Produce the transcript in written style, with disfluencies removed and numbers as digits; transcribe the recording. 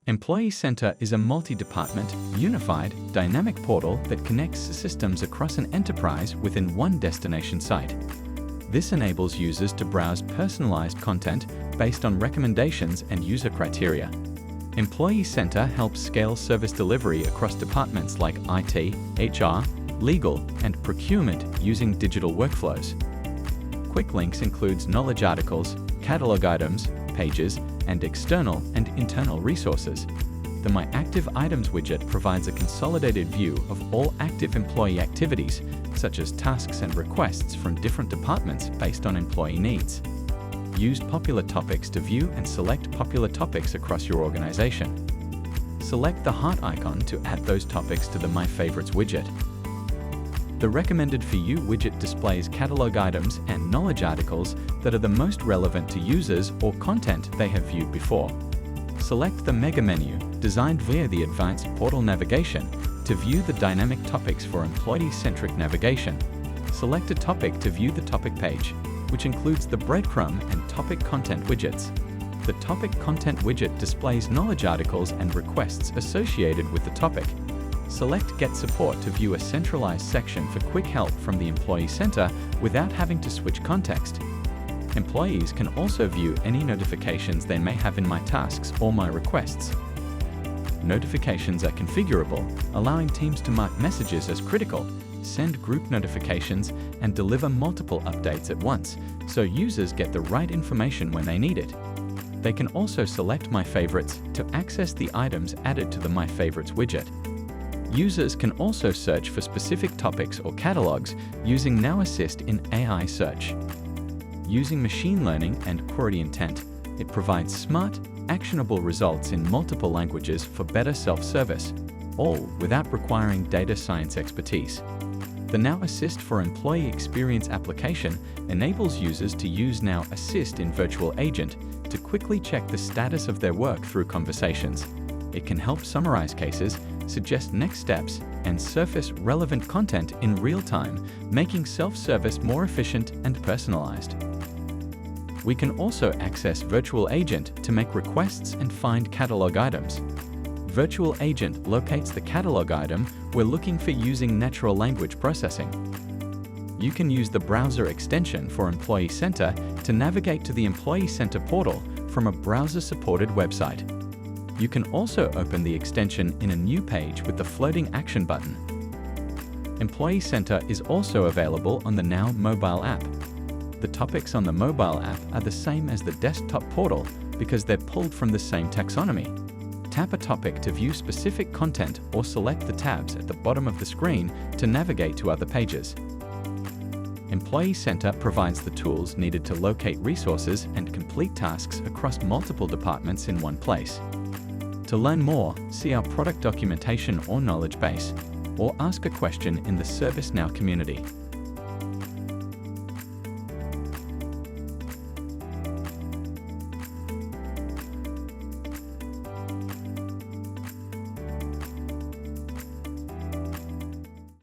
Employee Center is a multi-department, unified, dynamic portal that connects systems across an enterprise within one destination site. This enables users to browse personalized content based on recommendations and user criteria. Employee Center helps scale service delivery across departments like IT, HR, legal, and procurement using digital workflows. Quick Links includes knowledge articles, catalog items, pages, and external and internal resources. The My Active Items widget provides a consolidated view of all active employee activities, such as tasks and requests from different departments based on employee needs. Use popular topics to view and select popular topics across your organization. Select the heart icon to add those topics to the My Favorites widget. The Recommended For You widget displays catalog items and knowledge articles that are the most relevant to users or content they have viewed before. Select the Mega menu, designed via the Advanced Portal navigation, to view the dynamic topics for employee-centric navigation. Select a topic to view the topic page, which includes the breadcrumb and topic content widgets. The topic content widget displays knowledge articles and requests associated with the topic. Select Get Support to view a centralized section for quick help from the Employee Center without having to switch context. Employees can also view any notifications they may have in My Tasks or My Requests. Notifications are configurable, allowing teams to mark messages as critical, send group notifications, and deliver multiple updates at once, so users get the right information when they need it. They can also select My Favorites to access the items added to the My Favorites widget. Users can also search for specific topics or catalogs using Now Assist in AI search. Using machine learning and query intent, it provides smart, actionable results in multiple languages for better self-service, all without requiring data science expertise. The Now Assist for Employee Experience application enables users to use Now Assist in Virtual Agent to quickly check the status of their work through conversations. It can help summarize cases, suggest next steps, and surface relevant content in real time, making self-service more efficient and personalized. We can also access Virtual Agent to make requests and find catalog items. Virtual Agent locates the catalog item we're looking for using natural language processing. You can use the browser extension for Employee Center to navigate to the Employee Center portal from a browser-supported website. You can also open the extension in a new page with the floating action button. Employee Center is also available on the Now mobile app. The topics on the mobile app are the same as the desktop portal because they're pulled from the same taxonomy. Tap a topic to view specific content or select the tabs at the bottom of the screen to navigate to other pages. Employee Center provides the tools needed to locate resources and complete tasks across multiple departments in one place. To learn more, see our product documentation or knowledge base, or ask a question in the ServiceNow community.